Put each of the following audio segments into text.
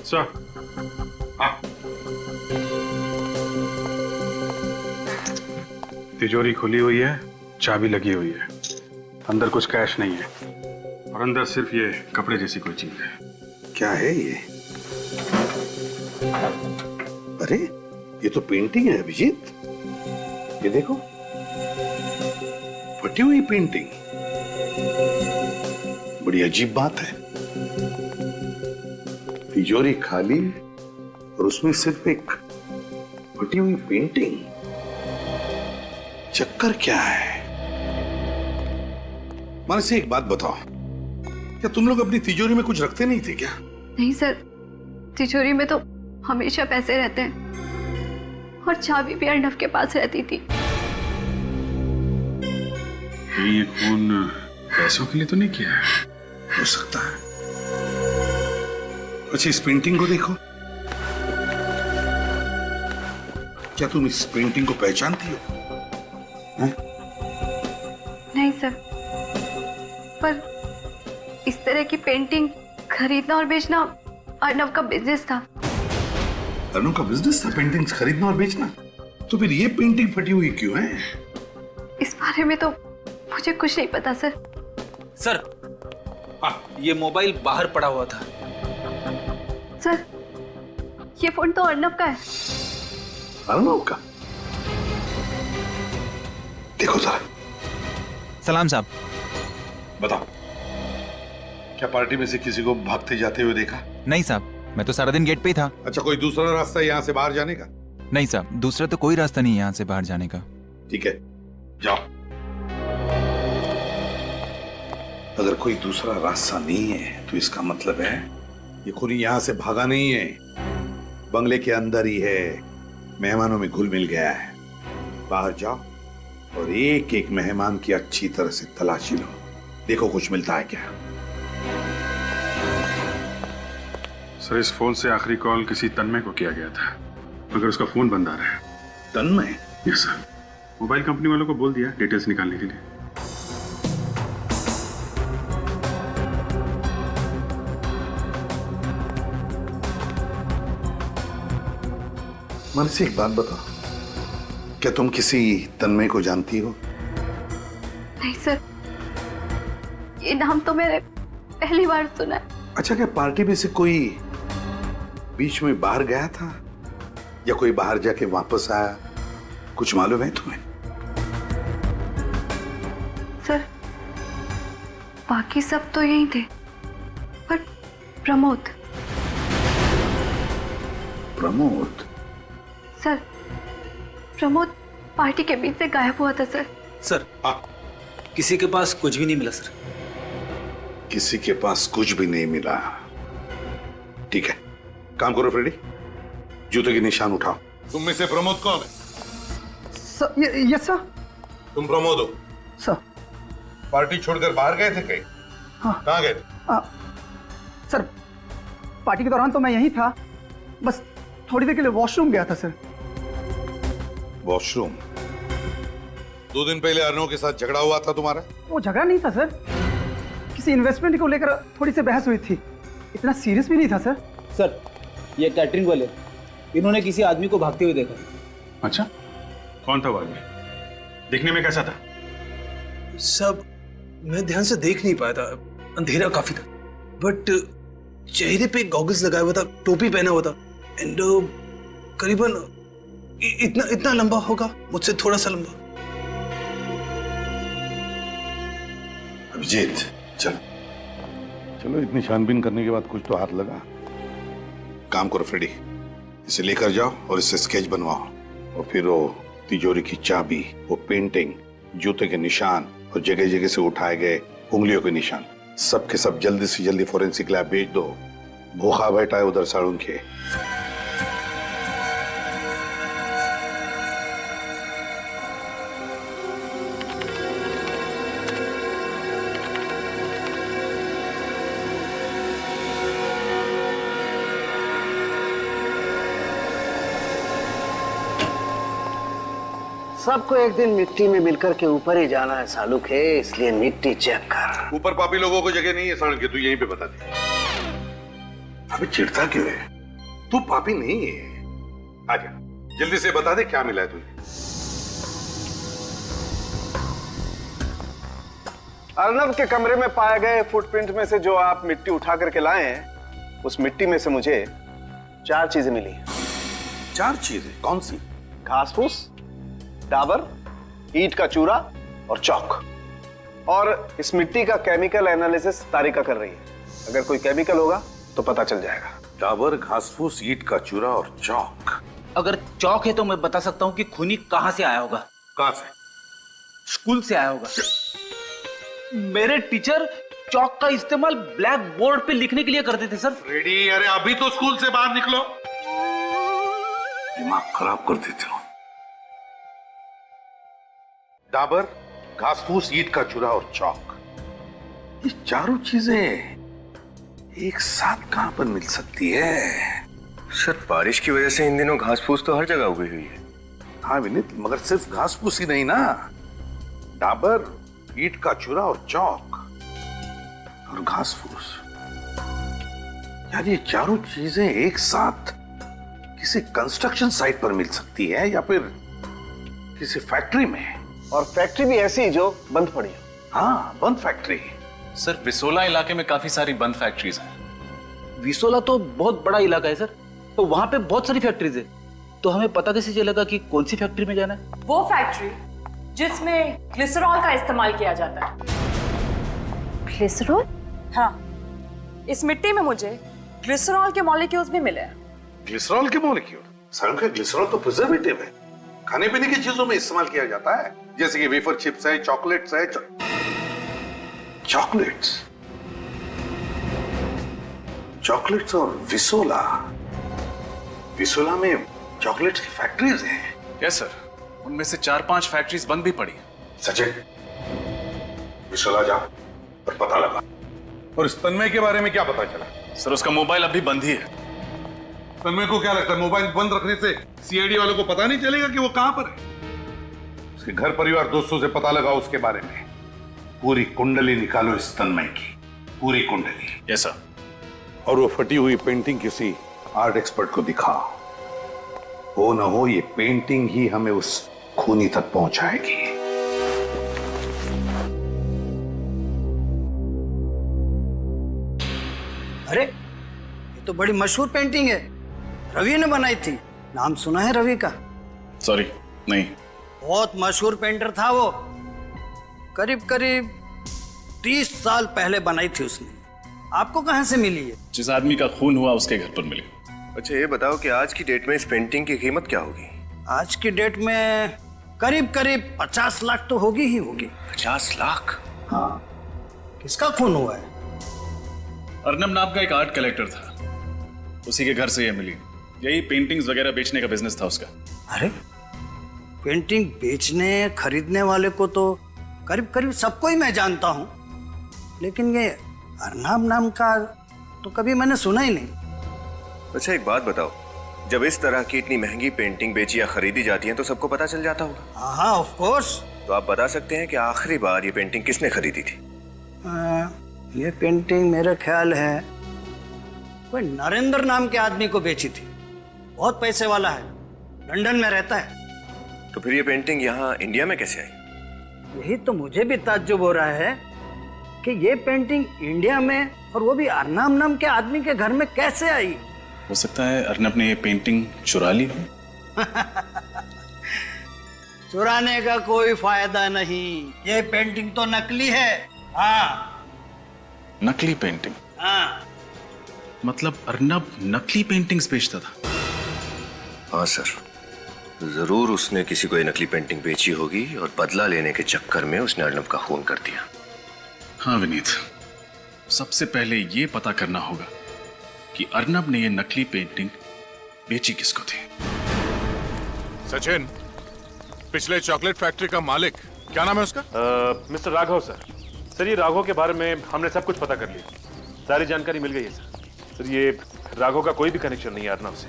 Sir, हाँ। तिजोरी खुली हुई है, चाबी लगी हुई है, अंदर कुछ कैश नहीं है और अंदर सिर्फ ये कपड़े जैसी कोई चीज है। क्या है ये? अरे ये तो पेंटिंग है अभिजीत, ये देखो, फटी हुई पेंटिंग। बड़ी अजीब बात है, तिजोरी खाली और उसमें सिर्फ एक फटी हुई पेंटिंग। चक्कर क्या है? मन से एक बात बताओ, क्या तुम लोग अपनी तिजोरी में कुछ रखते नहीं थे क्या? नहीं सर, तिजोरी में तो हमेशा पैसे रहते हैं और चाबी भी अर्नव के पास रहती थी। ये खून पैसों के लिए तो नहीं किया है? हो सकता है। अच्छा, इस पेंटिंग को देखो, क्या तुम इस पेंटिंग को पहचानती हो? नहीं सर, पर इस तरह की पेंटिंग खरीदना और बेचना अर्नव का बिजनेस था। अर्नव का बिजनेस था पेंटिंग्स खरीदना और बेचना? तो फिर ये पेंटिंग फटी हुई क्यों है? इस बारे में तो मुझे कुछ नहीं पता सर। सर, ये मोबाइल बाहर पड़ा हुआ था। सर, ये फोन तो अर्नव का है। अर्नव का? देखो जरा। सलाम साहब। बताओ, क्या पार्टी में से किसी को भागते जाते हुए देखा? नहीं साहब, मैं तो सारा दिन गेट पे ही था। अच्छा, कोई दूसरा रास्ता यहाँ से बाहर जाने का? नहीं साहब, दूसरा तो कोई रास्ता नहीं यहाँ से बाहर जाने का। ठीक है, जाओ। अगर कोई दूसरा रास्ता नहीं है तो इसका मतलब है ये खूनी यहाँ से भागा नहीं है, बंगले के अंदर ही है, मेहमानों में घुल मिल गया है। बाहर जाओ और एक एक मेहमान की अच्छी तरह से तलाशी लो, देखो कुछ मिलता है क्या। सर, इस फोन से आखिरी कॉल किसी तन्मय को किया गया था, मगर उसका फोन बंद आ रहा है। तन्मय? यस सर, मोबाइल कंपनी वालों को बोल दिया डिटेल्स निकालने के लिए। मन से एक बात बताओ, क्या तुम किसी तन्मय को जानती हो? नहीं सर, ये नाम तो मैंने पहली बार सुना है। अच्छा, क्या पार्टी में से कोई बीच में बाहर गया था या कोई बाहर जाके वापस आया, कुछ मालूम है तुम्हें? सर, बाकी सब तो यही थे, पर प्रमोद। प्रमोद? सर, प्रमोद पार्टी के बीच से गायब हुआ था सर। सर, किसी के पास कुछ भी नहीं मिला सर। किसी के पास कुछ भी नहीं मिला? ठीक है, काम करो फ्रेडी, जूते के निशान उठाओ। तुम में से प्रमोद कौन है? Yes sir. तुम प्रमोद हो? सर। पार्टी छोड़कर बाहर गए थे कहीं? हाँ। कहाँ गए थे? सर, पार्टी के दौरान तो मैं यहीं था, बस थोड़ी देर के लिए वॉशरूम गया था सर। वॉशरूम? 2 दिन पहले अर्नव के साथ झगड़ा हुआ था तुम्हारा? वो झगड़ा नहीं था सर, किसी इन्वेस्टमेंट को लेकर थोड़ी सी बहस हुई थी, इतना सीरियस भी नहीं था सर। सर, ये कैटरिंग वाले, इन्होंने किसी आदमी को भागते हुए देखा। अच्छा, कौन था वो आदमी? दिखने में कैसा था? सब मैं ध्यान से देख नहीं पाया था, अंधेरा काफी था, बट चेहरे पे गॉगल्स लगाया हुआ था, टोपी पहना हुआ था, एंड करीबन इतना लंबा होगा, मुझसे थोड़ा सा लंबा। अभिजीत, चलो चलो, इतनी छानबीन करने के बाद कुछ तो हाथ लगा। काम करो फ्रेडी, इसे लेकर जाओ और इससे स्केच बनवाओ, और फिर वो तिजोरी की चाबी, वो पेंटिंग, जूते के निशान और जगह जगह से उठाए गए उंगलियों के निशान, सब के सब जल्दी से जल्दी फोरेंसिक लैब भेज दो। भूखा बैठा है उधर साड़ू के। सबको एक दिन मिट्टी में मिलकर के ऊपर ही जाना है सालुक है, इसलिए मिट्टी चेक कर। ऊपर पापी लोगों को जगह नहीं है सड़क के, तू यहीं पे बता दे। अभी चिढ़ता क्यों है? तू पापी नहीं है। आजा जल्दी से बता दे क्या मिला है तुझे। अर्नब के कमरे में पाए गए फुटप्रिंट में से जो आप मिट्टी उठा करके लाए हैं, उस मिट्टी में से मुझे 4 चीजें मिली हैं। 4 चीजें? कौन सी? घास फूस, डाबर, ईंट का चूरा और चौक। और इस मिट्टी का केमिकल एनालिसिस तारिका कर रही है। अगर कोई केमिकल होगा तो पता चल जाएगा। डाबर, घास फूस, ईंट का चूरा और चौक। अगर चौक है तो मैं बता सकता हूँ कि खूनी कहाँ से आया होगा। कहां से? स्कूल से आया होगा। मेरे टीचर चौक का इस्तेमाल ब्लैक बोर्ड पे लिखने के लिए करते थे सर। फ्रेडी, अरे अभी तो स्कूल से बाहर निकलो, दिमाग खराब कर देते हो। डाबर, घास फूस, ईंट का चूरा और चौक, ये चारों चीजें एक साथ कहां पर मिल सकती है? सर बारिश की वजह से इन दिनों घास फूस तो हर जगह उगी हुई है। हाँ विनीत, मगर सिर्फ घास फूस ही नहीं ना, डाबर, ईंट का चूरा और चौक और घास फूस, यार ये चारों चीजें एक साथ किसी कंस्ट्रक्शन साइट पर मिल सकती है या फिर किसी फैक्ट्री में। और फैक्ट्री भी ऐसी जो बंद पड़ी हो। हाँ, बंद फैक्ट्री। सर विसोला इलाके में काफी सारी बंद फैक्ट्रीज हैं। विसोला तो बहुत बड़ा इलाका है सर, तो वहां पे बहुत सारी फैक्ट्रीज है। तो हमें पता कैसे चलेगा कि कौन सी फैक्ट्री में जाना है? वो फैक्ट्री जिसमें ग्लिसरॉल का इस्तेमाल किया जाता है। ग्लिसरॉल? हाँ, इस मिट्टी में मुझे ग्लिसरॉल के मॉलिक्यूल्स भी मिले हैं। ग्लिसरॉल के मॉलिक्यूल? सर ग्लिसरॉल तो प्रिजर्वेटिव है, खाने पीने की चीजों में इस्तेमाल किया जाता है, जैसे कि वेफर चिप्स है, चॉकलेट्स है। चॉकलेट्स चॉकलेट्स और विसोला, विसोला में चॉकलेट्स की फैक्ट्रीज हैं। यस सर, उनमें से 4-5 फैक्ट्रीज बंद भी पड़ी। सचिन, विसोला जा और पता लगा। और इस तन्मय के बारे में क्या पता चला? सर उसका मोबाइल अभी बंद ही है। तन्मय को क्या लगता है मोबाइल बंद रखने से सीआईडी वालों को पता नहीं चलेगा कि वो कहां पर है? उसके घर परिवार दोस्तों से पता लगा उसके बारे में। पूरी कुंडली निकालो इस तन्मय की, पूरी कुंडली। Yes sir. और वो फटी हुई पेंटिंग किसी आर्ट एक्सपर्ट को दिखा। हो ना हो ये पेंटिंग ही हमें उस खूनी तक पहुंचाएगी। अरे ये तो बड़ी मशहूर पेंटिंग है, रवि ने बनाई थी। नाम सुना है रवि का? सॉरी, नहीं। बहुत मशहूर पेंटर था वो। करीब करीब 30 साल पहले बनाई थी उसने। आपको कहां से मिली है? जिस आदमी का खून हुआ उसके घर पर मिली। अच्छा ये बताओ कि आज की डेट में इस पेंटिंग की कीमत क्या होगी? आज की डेट में करीब करीब 50 लाख तो होगी ही होगी। 50 लाख? हाँ। किसका खून हुआ है? अर्नब नाम का एक आर्ट कलेक्टर था, उसी के घर से ये मिली। यही पेंटिंग्स वगैरह बेचने का बिजनेस था उसका। अरे पेंटिंग बेचने खरीदने वाले को तो करीब करीब सबको ही मैं जानता हूं, लेकिन ये अर्नब नाम का तो कभी मैंने सुना ही नहीं। अच्छा एक बात बताओ, जब इस तरह की इतनी महंगी पेंटिंग बेची या खरीदी जाती है तो सबको पता चल जाता होगा? हाँ ऑफ कोर्स। तो आप बता सकते हैं कि आखिरी बार ये पेंटिंग किसने खरीदी थी? ये पेंटिंग मेरे ख्याल है कोई नरेंद्र नाम के आदमी को बेची थी। बहुत पैसे वाला है, लंदन में रहता है। तो फिर ये पेंटिंग यहाँ इंडिया में कैसे आई? यही तो मुझे भी ताज्जुब हो रहा है कि ये पेंटिंग इंडिया में, और वो भी अर्नब नाम के आदमी के घर में कैसे आई? हो सकता है अर्नब ने ये पेंटिंग चुरा ली हो। चुराने का कोई फायदा नहीं, ये पेंटिंग तो नकली है। हाँ नकली पेंटिंग? हाँ। मतलब अर्नब नकली पेंटिंग्स बेचता था? हाँ सर, जरूर उसने किसी को ये नकली पेंटिंग बेची होगी और बदला लेने के चक्कर में उसने अर्नब का खून कर दिया। हाँ विनीत, सबसे पहले ये पता करना होगा कि अर्नब ने ये नकली पेंटिंग बेची किसको थी। सचिन, पिछले चॉकलेट फैक्ट्री का मालिक क्या नाम है उसका? Mister Raghav sir. सर ये राघव के बारे में हमने सब कुछ पता कर लिया, सारी जानकारी मिल गई है सर। सर ये राघव का कोई भी कनेक्शन नहीं है अर्नब से।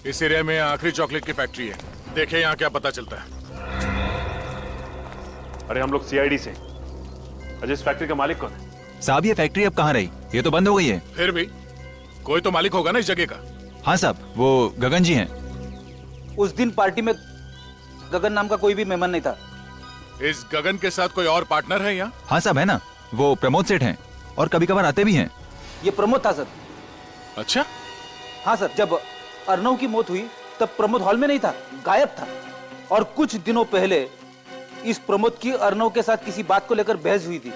इस एरिया में आखिरी चॉकलेट की फैक्ट्री है, देखे यहाँ क्या पता चलता है। अरे हम लोग सीआईडी से। अजय, इस फैक्ट्री का मालिक कौन है? साहब ये फैक्ट्री अब कहाँ रही? ये तो बंद हो गई है। फिर भी कोई तो मालिक होगा ना इस जगह का। हाँ साहब, वो गगन जी हैं। उस दिन पार्टी में गगन नाम का कोई भी मेहमान नहीं था। इस गगन के साथ कोई और पार्टनर है यहाँ? हाँ साहब है ना, वो प्रमोद सेठ हैं और कभी कभार आते भी हैं। ये प्रमोद था सर। अच्छा? हाँ सर, जब अर्नव की मौत हुई तब प्रमोद हॉल में नहीं था, गायब था। और कुछ दिनों पहले इस प्रमोद की अर्नव के साथ किसी बात को लेकर बहस हुई थी।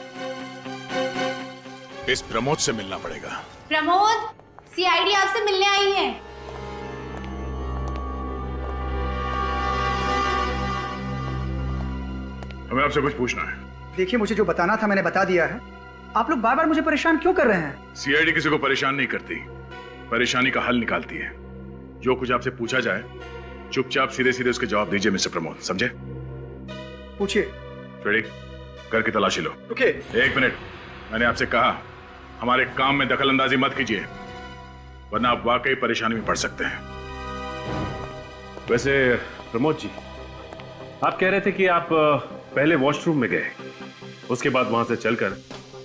इस प्रमोद से मिलना पड़ेगा। प्रमोद, सीआईडी आपसे मिलने आई है। हमें आपसे कुछ पूछना है। देखिए, मुझे जो बताना था मैंने बता दिया है। आप लोग बार बार मुझे परेशान क्यों कर रहे हैं? सीआईडी किसी को परेशान नहीं करती, परेशानी का हल निकालती है। जो कुछ आपसे पूछा जाए चुपचाप सीधे सीधे उसके जवाब दीजिए मिस्टर प्रमोद, समझे? पूछिए। रेडी? घर की तलाशी लो। ओके। 1 मिनट, मैंने आपसे कहा हमारे काम में दखल अंदाजी मत कीजिए, वरना आप वाकई परेशानी में पड़ सकते हैं। वैसे प्रमोद जी, आप कह रहे थे कि आप पहले वॉशरूम में गए, उसके बाद वहां से चलकर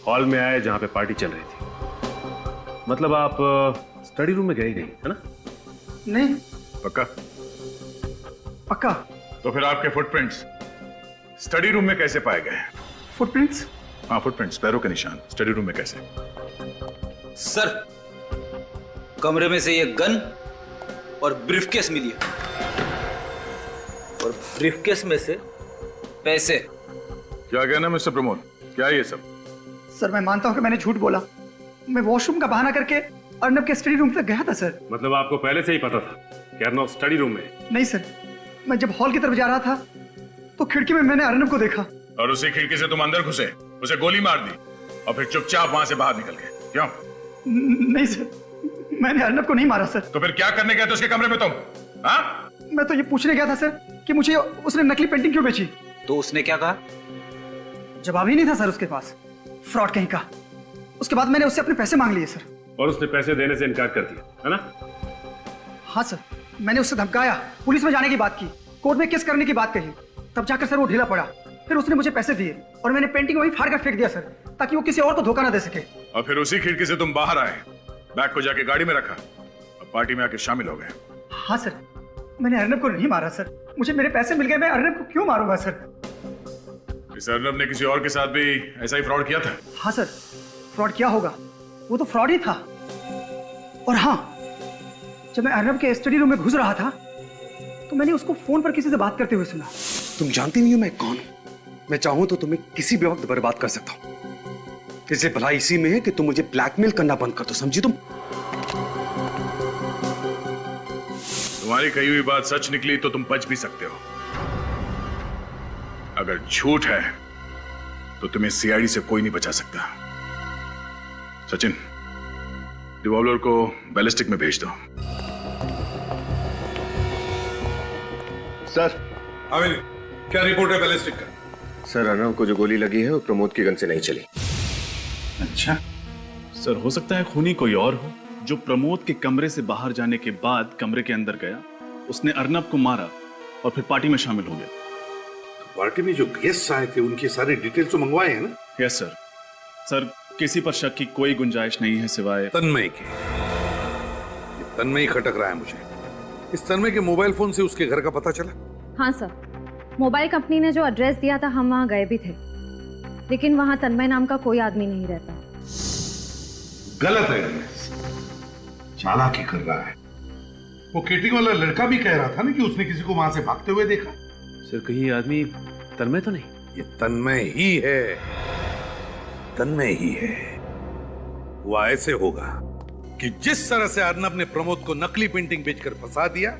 हॉल में आए जहां पे पार्टी चल रही थी। मतलब आप स्टडी रूम में गए ही नहीं, है ना? नहीं। पक्का? पक्का। तो फिर आपके फुटप्रिंट्स स्टडी रूम में कैसे पाए गए? फुटप्रिंट्स? हाँ, फुटप्रिंट्स, पैरों के निशान स्टडी रूम में कैसे? सर, कमरे में से ये गन और ब्रीफकेस मिली है, और ब्रीफकेस में से पैसे। क्या कहना मिस्टर प्रमोद, क्या है ये सब? सर, मैं मानता हूं कि मैंने झूठ बोला। मैं वॉशरूम का बहाना करके अर्नब के स्टडी रूम तक गया था सर। मतलब आपको पहले से ही पता था कि अर्नब स्टडी रूम में? नहीं सर, मैं जब हॉल की तरफ जा रहा था तो खिड़की में मैंने अर्नब को देखा। और उसी खिड़की से तुम अंदर घुसे, उसे गोली मार दी और फिर चुपचाप वहां से बाहर निकल गए, क्यों? नहीं सर, मैंने अर्नब को नहीं मारा सर। तो फिर क्या करने गए थे उसके कमरे में तुम? हाँ? मैं तो ये पूछने गया था सर कि मुझे उसने नकली पेंटिंग क्यों बेची। तो उसने क्या कहा? जवाब ही नहीं था सर उसके पास, फ्रॉड कहीं का। उसके बाद मैंने उससे अपने पैसे मांग लिए सर। और उसने पैसे देने से इनकार कर दिया, है ना? हाँ सर, मैंने उससे धमकाया, पुलिस में जाने की बात की, कोर्ट में केस करने की बात कही, तब जाकर सर वो ढीला पड़ा। फिर उसने मुझे पैसे दिए और मैंने पेंटिंग वहीं फाड़ कर फेंक दिया सर, ताकि वो किसी और को धोखा ना दे सके। और फिर उसी खिड़की से तुम बाहर आए, बैग को जाके गाड़ी में रखा और पार्टी में आके शामिल हो गए। हाँ सर, मैंने अर्नब को नहीं मारा सर। मुझे मेरे पैसे मिल गए, मैं अर्नब को क्यों मारूंगा सर? इस अर्नब ने किसी और के साथ भी ऐसा ही फ्रॉड किया था? हाँ सर, फ्रॉड किया होगा, वो तो फ्रॉड ही था। और हाँ, जब मैं अर्नब के स्टडी रूम में घुस रहा था तो मैंने उसको फोन पर किसी से बात करते हुए सुना। तुम जानती नहीं हो मैं कौन हूं। मैं चाहूं तो तुम्हें किसी भी वक्त बर्बाद कर सकता हूं। इससे भला इसी में है कि तुम मुझे ब्लैकमेल करना बंद कर दो, समझी तुम? तुम्हारी कही हुई बात सच निकली तो तुम बच भी सकते हो, अगर झूठ है तो तुम्हें सीआईडी से कोई नहीं बचा सकता। सचिन, रिवॉल्वर को बैलिस्टिक में भेज दो। सर। क्या रिपोर्ट है बैलिस्टिक का? सर, अर्नव को जो गोली लगी है वो प्रमोद की गन से नहीं चली। अच्छा सर, हो सकता है खूनी कोई और हो जो प्रमोद के कमरे से बाहर जाने के बाद कमरे के अंदर गया, उसने अर्नब को मारा और फिर पार्टी में शामिल हो गया। तो पार्टी में जो गेस्ट आए थे उनकी सारी डिटेल्स तो मंगवाए हैं ना? Yes sir. सर, किसी पर शक की कोई गुंजाइश नहीं है सिवाय तन्मय के। ये तन्मय ही खटक रहा है मुझे। इस तन्मय के मोबाइल फोन से उसके घर का पता चला? हाँ सर, मोबाइल कंपनी ने जो एड्रेस दिया था हम वहां गए भी थे, लेकिन वहां तन्मय नाम का कोई आदमी नहीं रहता। गलत है, चालाकी कर रहा है। वो केटरिंग वाला लड़का भी कह रहा था ना कि उसने किसी को वहां से भागते हुए देखा। सर, कहीं ये आदमी तन्मय तो नहीं? ये तन्मय ही है, तन्मय ही है। वो ऐसे होगा कि जिस तरह से अर्नब ने प्रमोद को नकली पेंटिंग बेचकर फंसा दिया,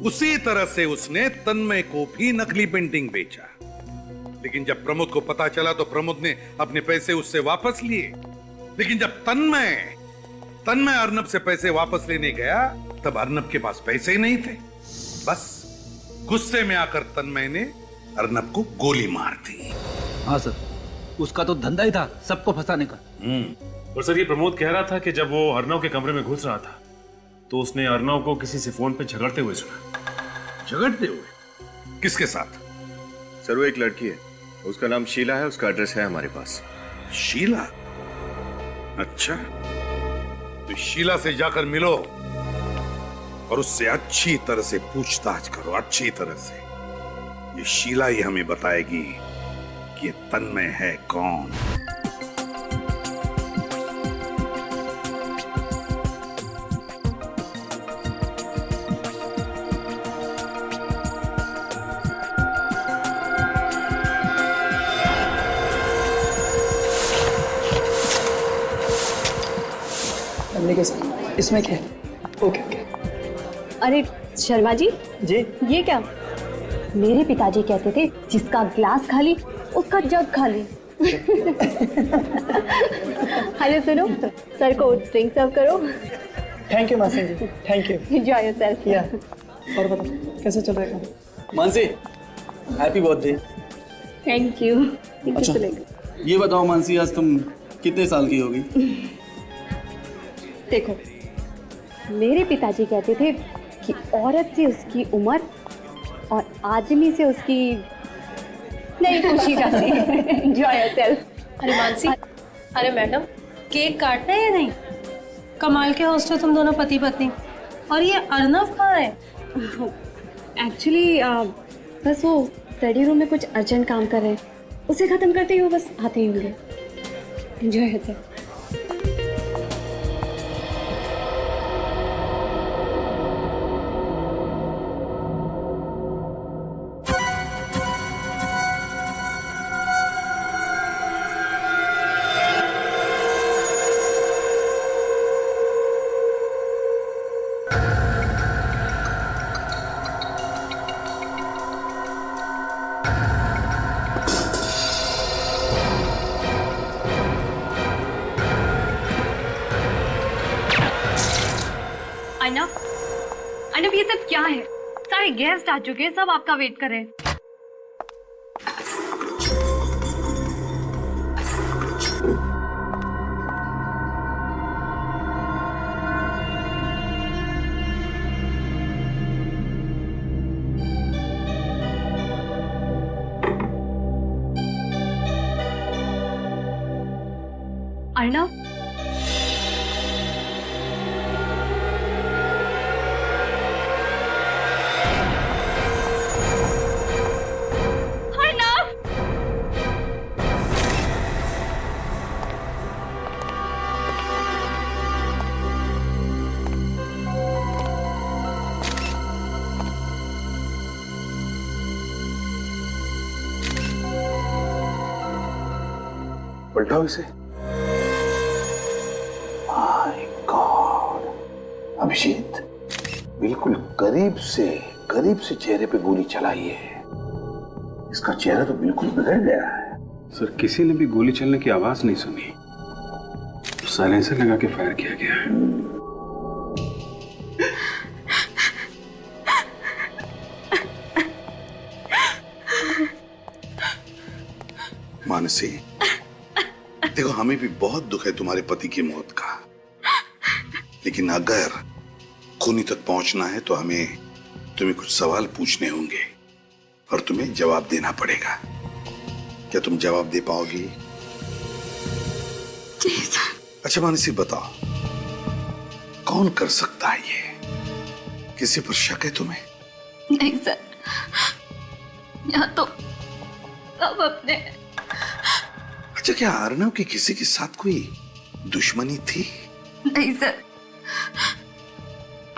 उसी तरह से उसने तन्मय को भी नकली पेंटिंग बेचा। लेकिन जब प्रमोद को पता चला तो प्रमोद ने अपने पैसे उससे वापस लिए। लेकिन जब तन्मय अर्नब से पैसे वापस लेने गया तब अर्नब के पास पैसे ही नहीं थे। बस गुस्से में आकर तन्मय ने अर्नब को गोली मार दी। हाँ सर, उसका तो धंधा ही था सबको फंसाने का। और सर, ये प्रमोद कह रहा था कि जब वो अर्नव के कमरे में घुस रहा था तो उसने अर्नव को किसी से फोन पे झगड़ते हुए सुना। झगड़ते हुए? किसके साथ? सर, वो एक लड़की है उसका नाम शीला है, उसका एड्रेस है हमारे पास। शीला? अच्छा, तो शीला से जाकर मिलो और उससे अच्छी तरह से पूछताछ करो, अच्छी तरह से। ये शीला ही हमें बताएगी कि ये तन्मय है कौन। इसमें क्या है? Okay okay. अरे शर्मा जी ये क्या? मेरे पिताजी कहते थे जिसका ग्लास खाली उसका जग खाली। हेलो सुनो, सर को ड्रिंक सर्व करो। थैंक यू मासी जी, थैंक यू। Enjoy yourself. या और बताओ कैसे चल रहा है काम? Mansi, happy birthday. Thank you. अच्छा, ये बताओ मानसी, आज तुम कितने साल की होगी? देखो, मेरे पिताजी कहते थे कि औरत से उसकी उम्र और आदमी से उसकी नहीं खुशी जाती। Enjoy yourself. अरे मानसी, अरे मैडम, केक काटना है या नहीं? कमाल के होस्ट हो तुम दोनों पति पत्नी। और ये अर्नव कहाँ है? एक्चुअली बस वो स्टडी रूम में कुछ अर्जेंट काम कर रहे हैं, उसे खत्म करते ही वो बस आते ही होंगे। Enjoy yourself. अर्नब, ये सब क्या है? सारे गेस्ट आ चुके हैं, सब आपका वेट कर रहे हैं। अर्नब, पलटाओ इसे। माय गॉड, अभिषेक बिल्कुल करीब से चेहरे पे गोली चलाई है। इसका चेहरा तो बिल्कुल बिगड़ गया है। सर, किसी ने भी गोली चलने की आवाज नहीं सुनी, साइलेंसर लगा के फायर किया गया है। मानसी, देखो, हमें भी बहुत दुख है तुम्हारे पति की मौत का, लेकिन अगर खूनी तक पहुंचना है तो हमें तुम्हें कुछ सवाल पूछने होंगे और तुम्हें जवाब देना पड़ेगा। क्या तुम जवाब दे पाओगी? जी सर। अच्छा मानसी, बताओ कौन कर सकता है ये? किसी पर शक है तुम्हें? नहीं सर, यहाँ तो सब अपने। अच्छा, क्या अर्नव की किसी के साथ कोई दुश्मनी थी? नहीं सर,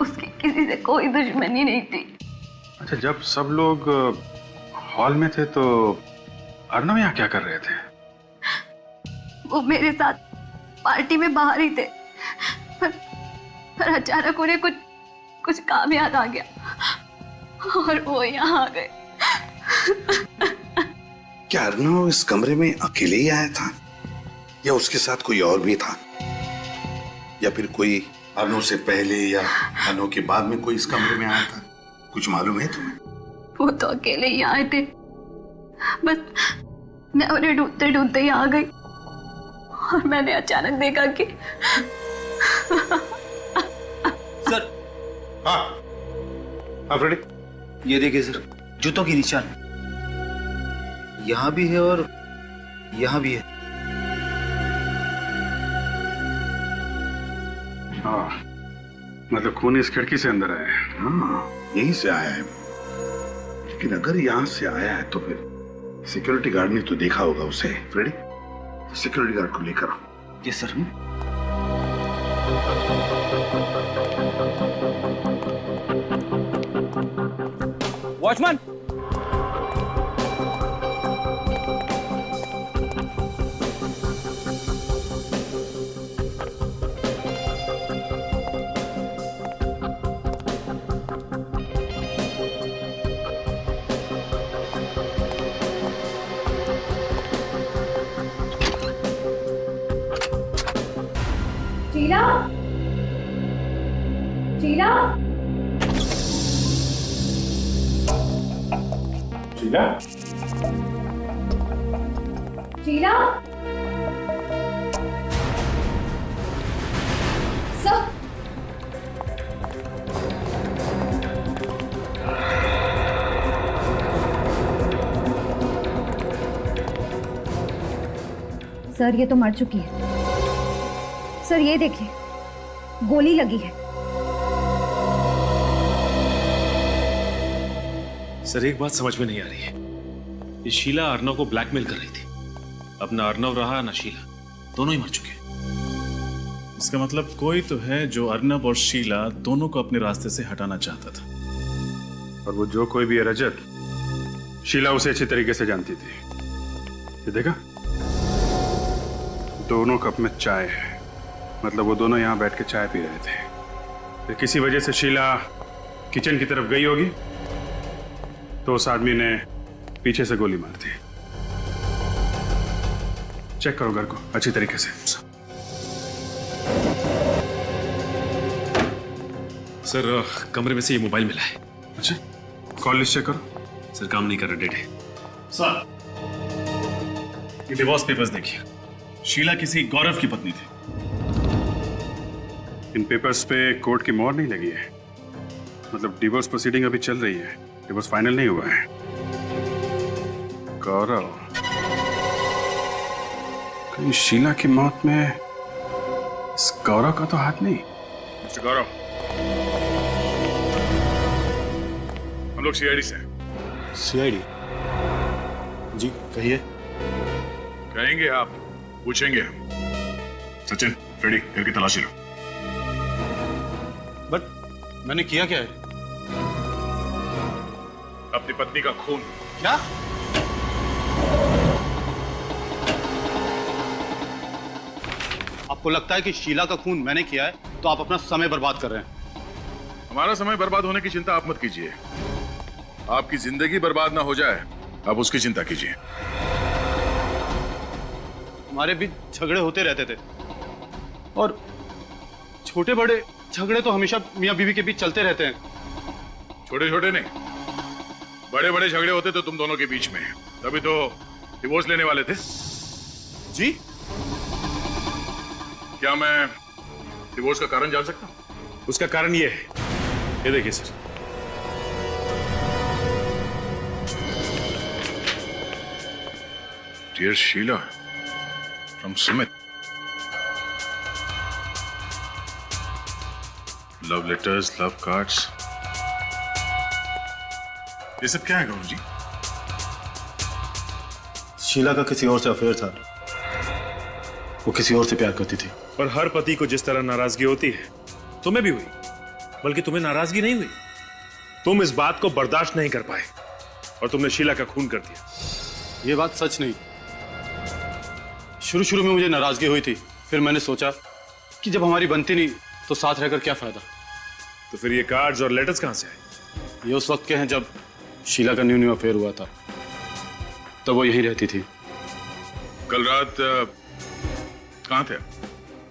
उसकी किसी से कोई दुश्मनी नहीं थी। अच्छा, जब सब लोग हॉल में थे तो अर्नव यहाँ क्या कर रहे थे? वो मेरे साथ पार्टी में बाहर ही थे, पर अचानक उन्हें कुछ काम याद आ गया और वो यहाँ आ गए। क्या अर्नव इस कमरे में अकेले ही आया था या उसके साथ कोई और भी था, या फिर कोई अर्नव से पहले या अर्नव के बाद में कोई इस कमरे में आया था? कुछ मालूम है तुम्हें? वो तो अकेले ही आए थे, बस मैं उन्हें ढूंढते ढूंढते ही आ गई और मैंने अचानक देखा कि सर। हाँ फ्रेडी, ये देखिए सर, जूतों की निशान। यहाँ भी है और यहाँ भी है। हाँ, मतलब खून इस खिड़की से अंदर आया है। हाँ, यहीं से आया है। लेकिन अगर यहाँ से आया है तो फिर सिक्योरिटी गार्ड ने तो देखा होगा उसे। फ्रेडी, सिक्योरिटी गार्ड को लेकर आओ। Yes sir. Watchman, Sheela, Sheela, Sheela, Sheela, sir sir ये तो मर चुकी है। सर ये देखिए, गोली लगी है। सर एक बात समझ में नहीं आ रही है, ये शीला अर्नव को ब्लैकमेल कर रही थी। अब ना अर्नव रहा ना शीला, दोनों ही मर चुके। इसका मतलब कोई तो है जो अर्नब और शीला दोनों को अपने रास्ते से हटाना चाहता था। और वो जो कोई भी है रजत, शीला उसे अच्छी तरीके से जानती थी। ये देखा, दोनों कप में चाय है, मतलब वो दोनों यहाँ बैठ के चाय पी रहे थे। फिर किसी वजह से शीला किचन की तरफ गई होगी तो उस आदमी ने पीछे से गोली मार दी। चेक करो घर को अच्छी तरीके से। सर कमरे में से ये मोबाइल मिला है। अच्छा, कॉल लिस्ट चेक करो। सर काम नहीं कर रहा, डेट है। सर ये डिवोर्स पेपर्स देखिए, शीला किसी गौरव की पत्नी थी। इन पेपर्स पे कोर्ट की मोहर नहीं लगी है, मतलब डिवोर्स प्रोसीडिंग अभी चल रही है, डिवोर्स फाइनल नहीं हुआ है। गौरव, कहीं शीला की मौत में इस गौरव का तो हाथ नहीं? मिस्टर गौरव, हम लोग सीआईडी से। सीआईडी? जी कहिए। कहेंगे आप, पूछेंगे हम। सचिन, फ्रेडी, घर की तलाशी लो। बट मैंने किया क्या है? अपनी पत्नी का खून। क्या? आपको लगता है कि शीला का खून मैंने किया है तो आप अपना समय बर्बाद कर रहे हैं। हमारा समय बर्बाद होने की चिंता आप मत कीजिए। आपकी जिंदगी बर्बाद ना हो जाए, आप उसकी चिंता कीजिए। हमारे बीच झगड़े होते रहते थे और छोटे बड़े झगड़े तो हमेशा मियां बीवी के बीच चलते रहते हैं। छोटे छोटे नहीं, बड़े बड़े झगड़े होते तो तुम दोनों के बीच में, तभी तो डिवोर्स लेने वाले थे। जी? क्या मैं डिवोर्स का कारण जान सकता हूं? उसका कारण ये है, ये देखिए sir. Dear Sheela, from Sumit. Love letters, love cards, ये सब क्या है गौरव जी? शीला का किसी और से अफेयर था, वो किसी और से प्यार करती थी। और हर पति को जिस तरह नाराजगी होती है, तुम्हें भी हुई, बल्कि तुम्हें नाराजगी नहीं हुई, तुम इस बात को बर्दाश्त नहीं कर पाए और तुमने शीला का खून कर दिया। ये बात सच नहीं। शुरू शुरू में मुझे नाराजगी हुई थी, फिर मैंने सोचा कि जब हमारी बनती नहीं तो साथ रहकर क्या फायदा। तो फिर ये कार्ड्स और लेटर्स कहां से आए? ये उस वक्त के हैं जब शीला का न्यू अफेयर हुआ था, तब वो यहीं रहती थी। कल रात कहां थे?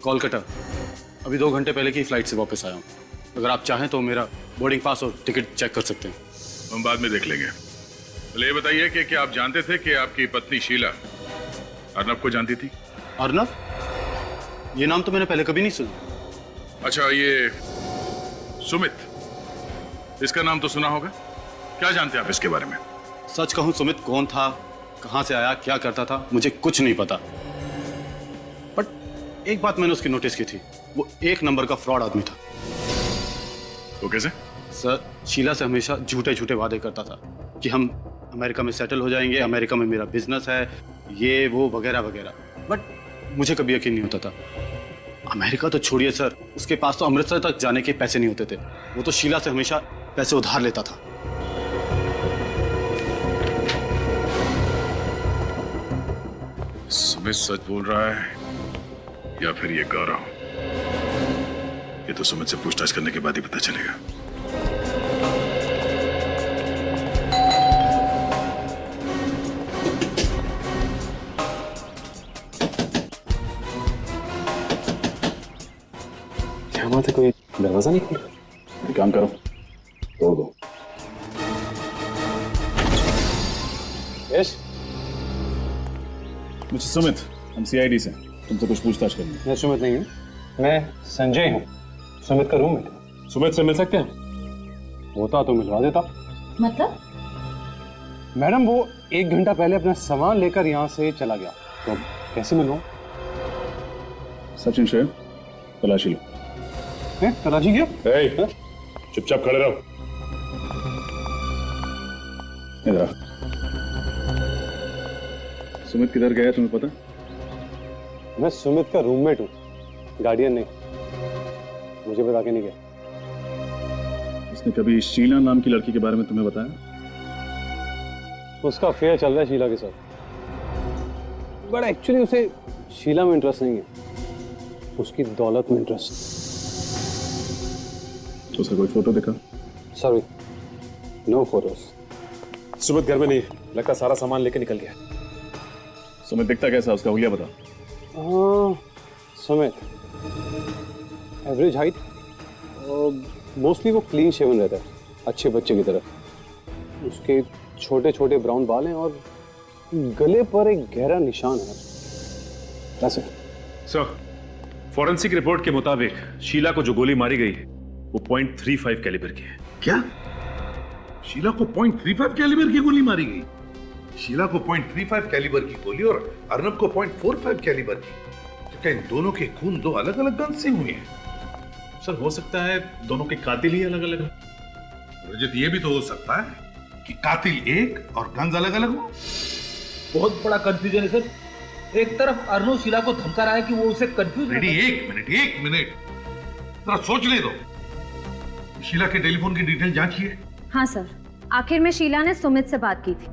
कोलकाता। अभी 2 घंटे पहले की फ्लाइट से वापस आया हूँ। अगर आप चाहें तो मेरा बोर्डिंग पास और टिकट चेक कर सकते हैं। हम बाद में देख लेंगे। पहले ये बताइए कि क्या आप जानते थे कि आपकी पत्नी शीला अर्नब को जानती थी? अर्नब? ये नाम तो मैंने पहले कभी नहीं सुना। अच्छा, ये सुमित, इसका नाम तो सुना होगा। क्या जानते हैं आप इसके बारे में? सच कहूं, सुमित कौन था कहाँ से आया, क्या करता था, मुझे कुछ नहीं पता। बट एक बात मैंने उसकी नोटिस की थी, वो एक नंबर का फ्रॉड आदमी था। वो कैसे? सर, शीला से हमेशा झूठे झूठे वादे करता था कि हम अमेरिका में सेटल हो जाएंगे, अमेरिका में मेरा बिजनेस है, ये वो वगैरह वगैरह। बट मुझे कभी यकीन नहीं होता था। अमेरिका तो छोड़िए सर, उसके पास तो अमृतसर तक जाने के पैसे नहीं होते थे। वो तो शीला से हमेशा पैसे उधार लेता था। सुमित सच बोल रहा है या फिर ये गौरव? ये तो सुमित से पूछताछ करने के बाद ही पता चलेगा। वहां से कोई दरवाजा नहीं खुला? एक काम करो, तोड़ दो। यस, मुझे सुमित, हम सीआईडी से, तुमसे कुछ पूछताछ करनी है। मैं सुमित नहीं हूँ, मैं संजय हूँ, सुमित का रूममेट। सुमित से मिल सकते हैं? होता तो मिलवा देता। मतलब? मैडम, वो 1 घंटा पहले अपना सामान लेकर यहाँ से चला गया, तो कैसे मिलूँ? सचिन शेर, तलाशी लो। तलाशी क्या? चुपचाप खड़े रहो। इधर। सुमित किधर गया तुम्हें पता? मैं सुमित का रूममेट हूँ, गार्डियन नहीं। मुझे बता के नहीं गया। उसने कभी शीला नाम की लड़की के बारे में तुम्हें बताया? उसका अफेयर चल रहा है शीला के साथ, बट एक्चुअली उसे शीला में इंटरेस्ट नहीं है, उसकी दौलत में इंटरेस्ट। तो उसका कोई फोटो दिखा? Sorry, no photos. सुमित घर में नहीं, लगता सारा सामान लेके निकल गया। सुमित दिखता कैसा, उसका हुलिया बता। सुमित एवरेज हाइट, मोस्टली वो क्लीन शेवन रहता है, अच्छे बच्चे की तरह। उसके छोटे छोटे ब्राउन बाल हैं और गले पर एक गहरा निशान है। कैसे? सर, फॉरेंसिक रिपोर्ट के मुताबिक शीला को जो गोली मारी गई वो .35 कैलिबर की है। क्या? शीला को .35 कैलिबर की गोली मारी गई? शीला को .35 कैलिबर की गोली और अर्नब को .45 कैलिबर की? तो क्या इन दोनों के खून दो अलग अलग गन से हुए हैं? सर, हो सकता है दोनों के कातिल ही अलग अलग हैं। रजत, ये भी तो हो सकता है कि कातिल एक और गन्स अलग अलग हो। बहुत बड़ा कंफ्यूजन है सर। एक तरफ अर्नब शीला को धमका रहा है कि वो उसे कंफ्यूज। रेडी, एक मिनट जरा सोच ले दो। शीला के टेलीफोन की डिटेल जांचिए। हाँ सर, आखिर में शीला ने सुमित से बात की थी,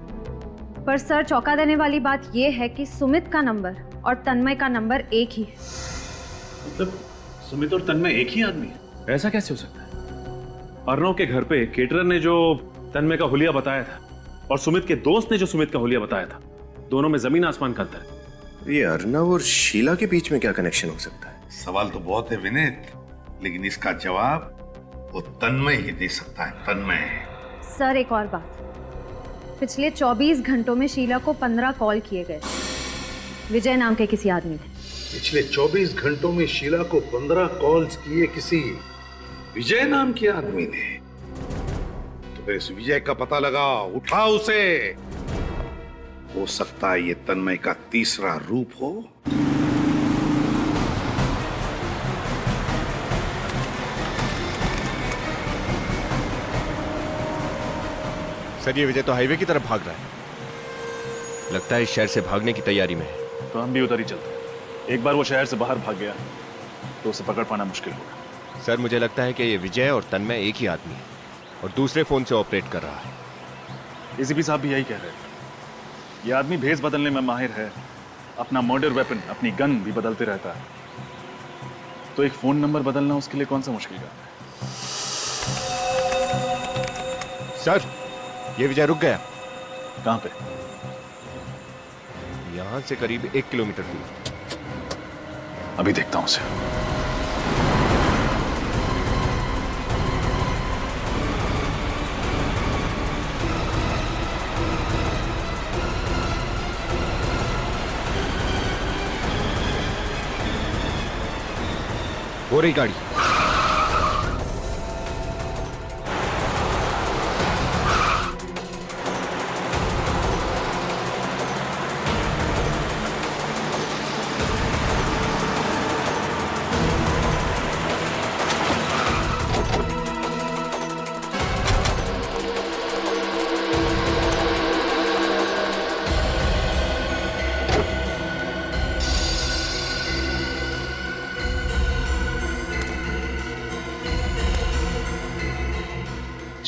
पर सर चौंका देने वाली बात यह है कि सुमित का नंबर और तन्मय का नंबर एक ही है। मतलब सुमित और तन्मय एक ही आदमी है? ऐसा कैसे हो सकता है? अर्नव के घर पे केटरर ने जो तन्मय का हुलिया बताया था और सुमित के दोस्त ने जो सुमित का हुलिया बताया था, दोनों में जमीन आसमान का अंतर है। ये अर्नव और शीला के बीच में क्या कनेक्शन हो सकता है? सवाल तो बहुत है विनीत, लेकिन इसका जवाब वो तन्मय ही दे सकता है। तन्मय। सर, एक और बात, पिछले 24 घंटों में शीला को 15 कॉल किए गए, विजय नाम के किसी आदमी ने। पिछले 24 घंटों में शीला को 15 कॉल्स किए किसी विजय नाम के आदमी ने? तो फिर इस विजय का पता लगा, उठा उसे। हो सकता है ये तन्मय का तीसरा रूप हो। सर, ये विजय तो हाईवे की तरफ भाग रहा है। लगता है इस शहर से भागने की तैयारी में है। तो हम भी उधर ही चलते हैं। एक बार वो शहर से बाहर भाग गया तो उसे पकड़ पाना मुश्किल होगा। सर, मुझे लगता है कि ये विजय और तन्मय एक ही आदमी है और दूसरे फोन से ऑपरेट कर रहा है। एसीपी साहब भी यही कह रहे हैं। ये आदमी भेस बदलने में माहिर है, अपना मर्डर वेपन, अपनी गन भी बदलते रहता है। तो एक फोन नंबर बदलना उसके लिए कौन सा मुश्किल काम है? सर, ये विजय रुक गया। कहां पे? यहां से करीब 1 किलोमीटर दूर। अभी देखता हूं उसे। हो रही गाड़ी।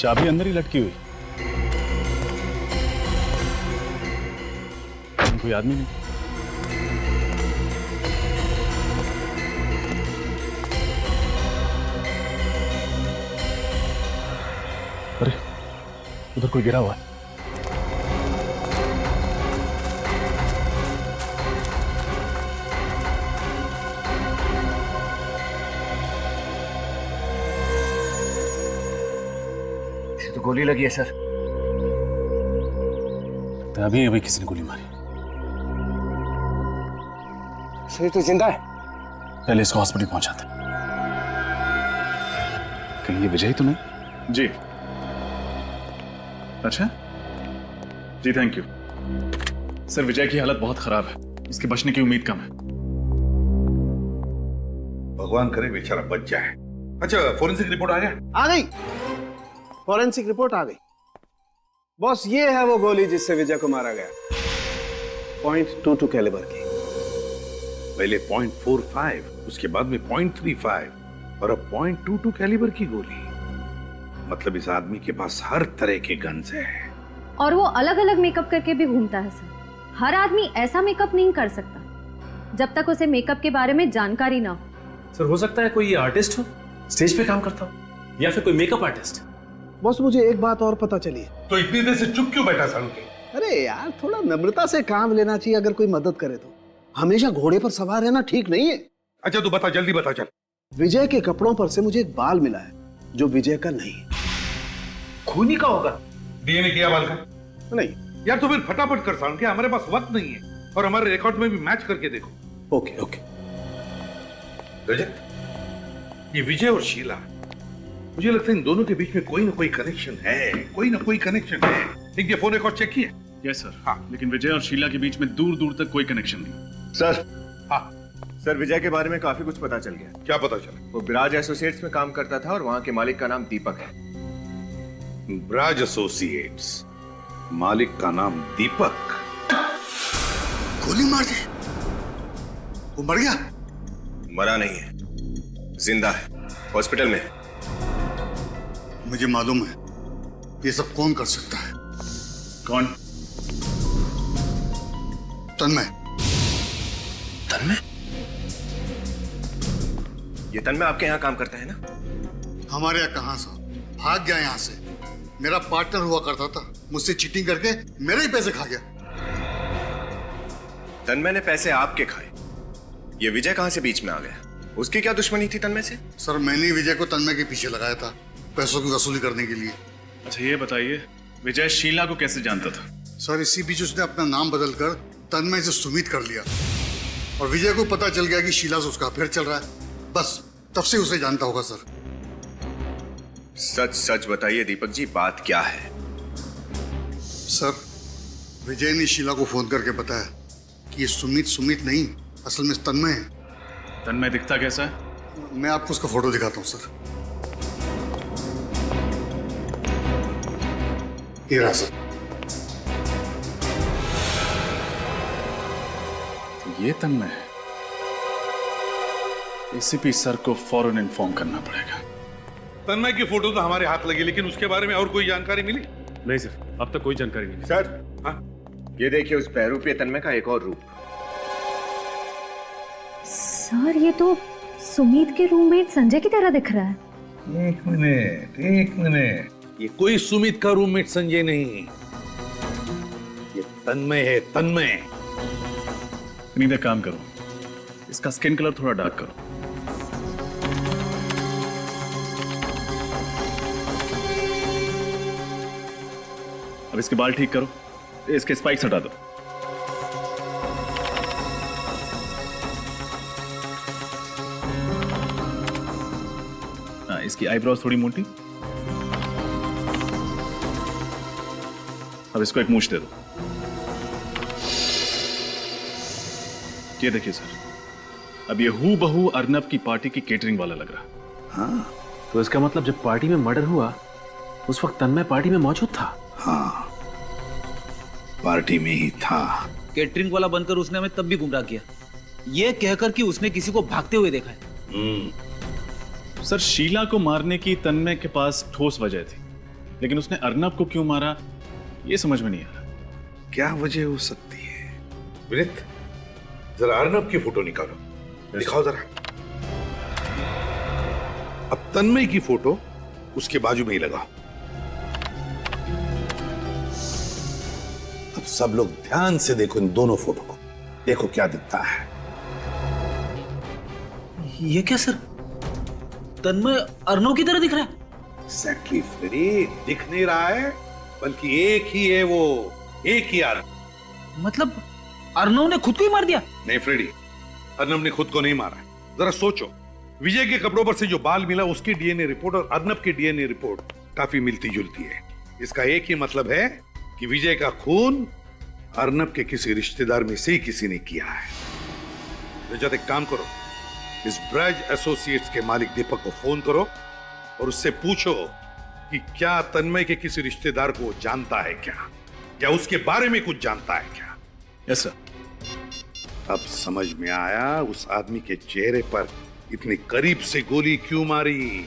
चाबी अंदर ही लटकी हुई। कोई आदमी नहीं। अरे उधर कोई गिरा हुआ है। तो गोली लगी है सर। तो अभी अभी किसी ने गोली मारी। सर तो जिंदा है। पहले इसको हॉस्पिटल पहुंचाते। कहीं ये विजय तो नहीं? जी। अच्छा जी, थैंक यू सर। विजय की हालत बहुत खराब है, इसके बचने की उम्मीद कम है। भगवान करे बेचारा बच जाए। अच्छा, फोरेंसिक रिपोर्ट आ गया? आ गई, फॉरेंसिक रिपोर्ट आ गई। बॉस, ये है वो गोली जिससे विजय को मारा गया। .22 कैलिबर की। पहले .45, उसके बाद में .35 और अब .22 कैलिबर की गोली। मतलब इस आदमी के पास हर तरह के गन्स हैं। और वो अलग अलग मेकअप करके भी घूमता है सर। हर आदमी ऐसा मेकअप नहीं कर सकता जब तक उसे मेकअप के बारे में जानकारी ना हो। सर हो सकता है कोई ये आर्टिस्ट हो, स्टेज पे काम करता हो, या फिर कोई मेकअप आर्टिस्ट। बॉस, मुझे एक बात और पता चली। तो इतनी देर से चुप क्यों बैठा सालू के? अरे यार, थोड़ा नम्रता से काम लेना चाहिए अगर कोई मदद करे तो। हमेशा घोड़े पर सवार रहना ठीक नहीं है। अच्छा तू बता, जल्दी बता चल। विजय के कपड़ों पर से मुझे एक बाल मिला है जो विजय का नहीं। खूनी का होगा? डीएनए किया बाल का? नहीं यार, तो फिर फटाफट कर सालू के, हमारे पास वक्त नहीं है और हमारे रिकॉर्ड में भी मैच करके देखो। Okay okay. रजत, ये विजय और शीला, मुझे लगता है इन दोनों के बीच में कोई ना कोई कनेक्शन है, कोई ना कोई कनेक्शन है। इनके फोन रिकॉर्ड चेक किए? Yes sir. हाँ, लेकिन विजय और शीला के बीच में दूर दूर तक कोई कनेक्शन नहीं। सर। हाँ सर, विजय के बारे में काफी कुछ पता चल गया। क्या पता चला? वो ब्राज एसोसिएट्स में काम करता था और वहां के मालिक का नाम दीपक है। ब्राज एसोसिएट्स, मालिक का नाम दीपक। गोली मार दी? वो मर गया? मरा नहीं है, जिंदा है, हॉस्पिटल में। मुझे मालूम है ये सब कौन कर सकता है। कौन? तन्मय। तन्मय? ये तन्मय आपके यहाँ काम करता है ना? हमारे यहाँ कहां सा, भाग गया यहाँ से। मेरा पार्टनर हुआ करता था, मुझसे चीटिंग करके मेरे ही पैसे खा गया। तन्मय ने पैसे आपके खाए, ये विजय कहां से बीच में आ गया? उसकी क्या दुश्मनी थी तन्मय से? सर, मैंने ही विजय को तन्मय के पीछे लगाया था, पैसों की वसूली करने के लिए। अच्छा ये बताइए, विजय शीला को कैसे जानता था? सर, इसी बीच उसने अपना नाम बदलकर तन्मय से सुमित कर लिया और विजय को पता चल गया कि शीला से उसका अफेयर चल रहा है। बस तब से उसे जानता होगा। सर सच सच बताइए दीपक जी, बात क्या है? सर, विजय ने शीला को फोन करके बताया कि ये सुमित नहीं, असल में तन्मय है। तन्मय दिखता कैसा है? मैं आपको उसका फोटो दिखाता हूँ सर। ये रहा सर। ये तन्मय है। एसीपी सर को फौरन इन्फॉर्म करना पड़ेगा। तन्मय की फोटो तो हमारे हाथ लगी, लेकिन उसके बारे में और कोई जानकारी मिली? नहीं सर, अब तक कोई जानकारी नहीं। सर, हाँ, ये देखिए उस बहरूपीय तन्मय का एक और रूप। सर, ये तो सुमित के रूममेट संजय की तरह दिख रहा है। एक मिनट, ये कोई सुमित का रूममेट संजय नहीं, ये तन्मय है, तन्मय। एक काम करो, इसका स्किन कलर थोड़ा डार्क करो। अब इसके बाल ठीक करो, इसके स्पाइक्स हटा दो। हाँ, इसकी आईब्रोज थोड़ी मोटी। अब इसको एक मूंछ दे दो। ये देखिए सर, अब ये हूबहू अर्नब की पार्टी की केटरिंग वाला लग रहा। हाँ, तो इसका मतलब जब पार्टी में मर्डर हुआ उस वक्त तन्मय पार्टी में मौजूद था। हाँ, पार्टी में ही था। केटरिंग वाला बनकर उसने हमें तब भी गुमराह किया, ये कहकर कि उसने किसी को भागते हुए देखा है। सर, शीला को मारने की तन्मय के पास ठोस वजह थी, लेकिन उसने अर्नब को क्यों मारा ये समझ में नहीं आ रहा। क्या वजह हो सकती है? विनीत, जरा अर्नब की फोटो निकालो, दिखाओ जरा। अब तन्मय की फोटो उसके बाजू में ही लगाओ। अब सब लोग ध्यान से देखो इन दोनों फोटो को, देखो क्या दिखता है। ये क्या सर, तन्मय अर्नव की तरह दिख रहा है? एग्जैक्टली फ्रेडी, दिख नहीं रहा है बल्कि एक ही है वो, एक ही अर्नव। मतलब अर्नव ने खुद को ही मार दिया? नहीं फ्रेडी, अर्नव ने खुद को नहीं मारा। जरा सोचो, विजय के कपड़ों पर से जो बाल मिला उसकी डीएनए रिपोर्ट और अर्नब की डीएनए रिपोर्ट काफी मिलती जुलती है। इसका एक ही मतलब है कि विजय का खून अर्नब के किसी रिश्तेदार में से ही किसी ने किया है। रजत, एक काम करो, इस ब्रज एसोसिएट्स के मालिक दीपक को फोन करो और उससे पूछो कि क्या तन्मय के किसी रिश्तेदार को जानता है क्या, या उसके बारे में कुछ जानता है क्या। Yes sir. अब समझ में आया उस आदमी के चेहरे पर इतनी करीब से गोली क्यों मारी,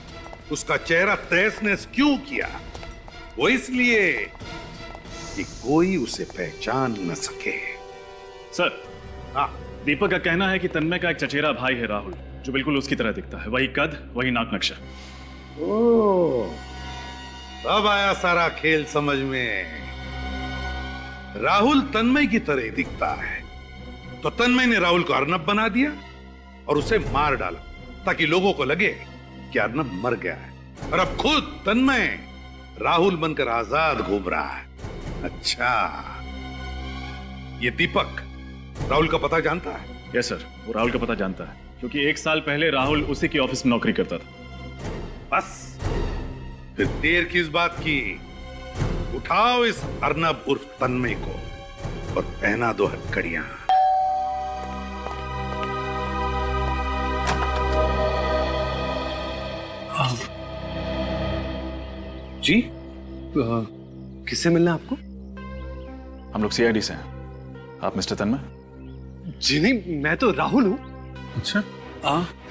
उसका चेहरा तहस नहस क्यों किया। वो इसलिए कि कोई उसे पहचान न सके। सर, हाँ, दीपक का कहना है कि तन्मय का एक चचेरा भाई है राहुल, जो बिल्कुल उसकी तरह दिखता है, वही कद, वही नाक नक्शा। ओह, अब आया सारा खेल समझ में। राहुल तन्मय की तरह दिखता है, तो तन्मय ने राहुल को अर्नब बना दिया और उसे मार डाला ताकि लोगों को लगे कि अर्नब मर गया है, और अब खुद तन्मय राहुल बनकर आजाद घूम रहा है। अच्छा, ये दीपक राहुल का पता जानता है? यस सर, वो राहुल का पता जानता है, क्योंकि 1 साल पहले राहुल उसी की ऑफिस में नौकरी करता था। बस फिर देर किस बात की, उठाओ इस अर्नब उर्फ तन्मय को और पहना दो हथकड़ियां। जी, किससे मिलना है आपको? हम लोग सीआईडी से हैं। आप मिस्टर तन्मय? जी नहीं, मैं तो राहुल हूँ। अच्छा,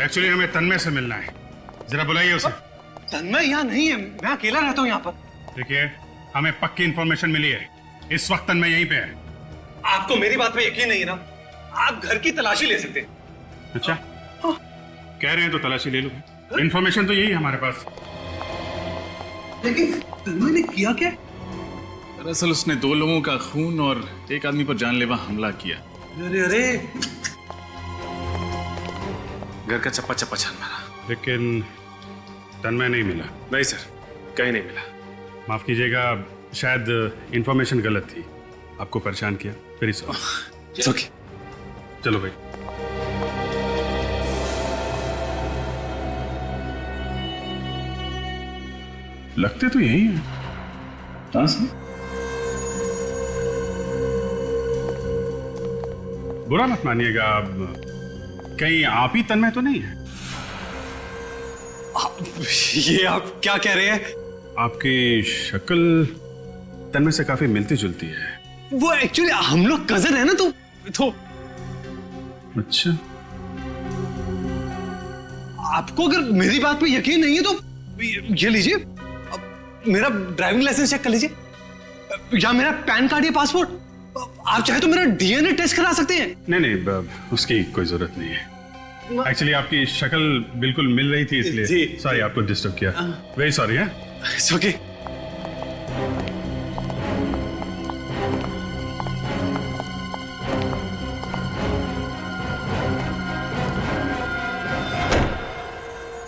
एक्चुअली हमें तन्मय से मिलना है, जरा बुलाइए उसे। तन्मय यहाँ नहीं है, मैं अकेला रहता हूँ यहाँ पर। देखिए, हमें पक्की इंफॉर्मेशन मिली है, इस वक्त तन्मय यहीं पे है। आपको मेरी बात पे यकीन नहीं है ना? आप घर की तलाशी ले सकते हैं। अच्छा, कह रहे हैं तो तलाशी ले लो, इंफॉर्मेशन तो यही है हमारे पास। लेकिन तन्मय ने किया क्या? दरअसल उसने 2 लोगों का खून और एक आदमी पर जानलेवा हमला किया। अरे अरे, घर का चप्पा चप्पा छान मारा। लेकिन तन्मय नहीं मिला। नहीं सर, कहीं नहीं मिला। माफ कीजिएगा, शायद इंफॉर्मेशन गलत थी, आपको परेशान किया, वेरी सॉरी। ओके, चलो भाई। लगते तो यही है। हाँ सर, बुरा मत मानिएगा, कहीं आप ही तन्मय तो नहीं है? ये आप क्या कह रहे हैं? आपकी शक्ल तन्मय से काफी मिलती जुलती है। वो एक्चुअली हम लोग कजन है ना, तो अच्छा, आपको अगर मेरी बात पे यकीन नहीं है तो ये लीजिए, मेरा ड्राइविंग लाइसेंस चेक कर लीजिए, या मेरा पैन कार्ड या पासपोर्ट। आप चाहे तो मेरा डीएनए टेस्ट करा सकते हैं। नहीं, उसकी कोई जरूरत नहीं है। एक्चुअली आपकी शक्ल बिल्कुल मिल रही थी, इसलिए सॉरी आपको डिस्टर्ब किया, वेरी सॉरी। है इट्स ओके।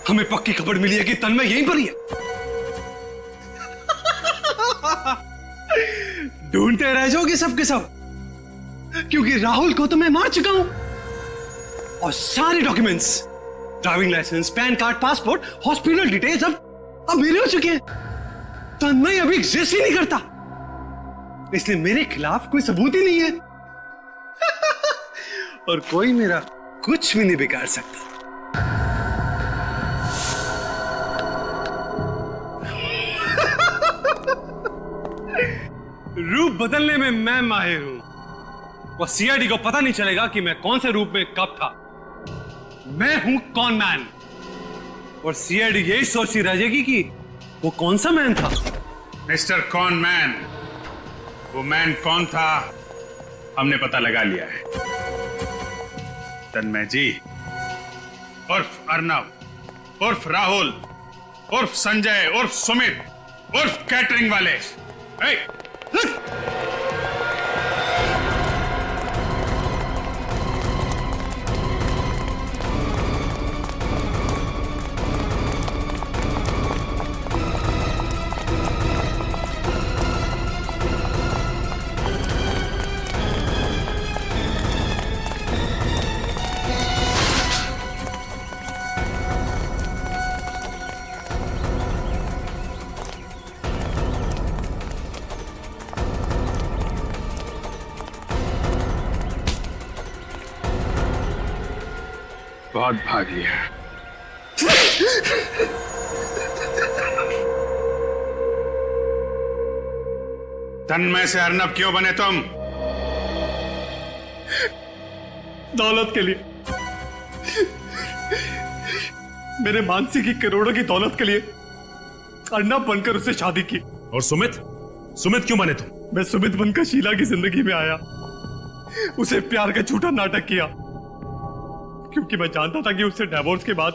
हमें पक्की खबर मिली है कि तन्मय यहीं पर ही है। ढूंढते रह जाओगे सब के सब, क्योंकि राहुल को तो मैं मार चुका हूं और सारे documents, driving licence, PAN card, passport, hospital details अब मेरे हो चुके हैं। तन्मय अभी एग्जिस्ट ही नहीं करता, इसलिए मेरे खिलाफ कोई सबूत ही नहीं है। और कोई मेरा कुछ भी नहीं बिगाड़ सकता। रूप बदलने में मैं माहिर हूं, और सीआईडी को पता नहीं चलेगा कि मैं कौन से रूप में कब था। मैं हूं कौन मैन, और सीआईडी यही सोचती रह जाएगी कि वो कौन सा मैन था। मिस्टर कॉन मैन, वो मैन कौन था हमने पता लगा लिया है। तन्मय जी उर्फ अर्नव उर्फ राहुल उर्फ संजय उर्फ सुमित उर्फ कैटरिंग वाले। बहुत भाग लिया। तन्मय से अर्नब क्यों बने तुम? दौलत के लिए। मेरे मानसी की करोड़ों की दौलत के लिए अर्नब बनकर उससे शादी की। और सुमित? सुमित क्यों बने तुम? मैं सुमित बनकर शीला की जिंदगी में आया, उसे प्यार का झूठा नाटक किया, क्योंकि मैं जानता था कि उससे डिवोर्स के बाद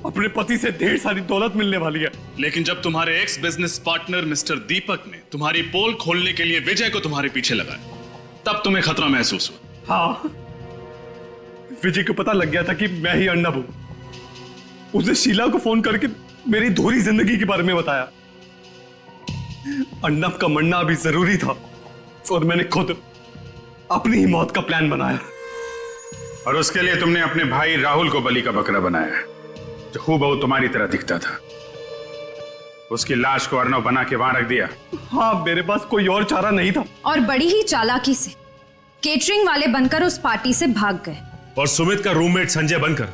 अपने पति से ढेर सारी दौलत मिलने वाली है। लेकिन जब तुम्हारे एक्स बिजनेस पार्टनर मिस्टर दीपक ने तुम्हारी पोल खोलने के लिए विजय को तुम्हारे पीछे लगाया, तब तुम्हें खतरा महसूस हुआ? हाँ, विजय को पता लग गया था कि मैं ही अर्नब हूं। उसने शीला को फोन करके मेरी धूरी जिंदगी के बारे में बताया। अर्नब का मरना अभी जरूरी था और मैंने खुद अपनी ही मौत का प्लान बनाया। और उसके लिए तुमने अपने भाई राहुल को बलि का बकरा बनाया, जो हूबहू तुम्हारी तरह दिखता था। उसकी लाश को अर्नब बना के वहां रख दिया। हाँ, मेरे पास कोई और चारा नहीं था। और बड़ी ही चालाकी से केटरिंग वाले बनकर उस पार्टी से भाग गए। और सुमित का रूममेट संजय बनकर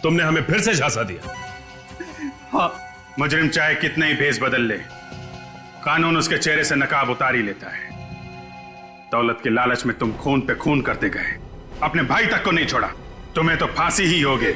तुमने हमें फिर से झांसा दिया। हाँ, मुजरिम चाहे कितने ही भेष बदल ले, कानून उसके चेहरे से नकाब उतार ही लेता है। दौलत के लालच में तुम खून पे खून करते गए, अपने भाई तक को नहीं छोड़ा। तुम्हें तो फांसी ही होगी।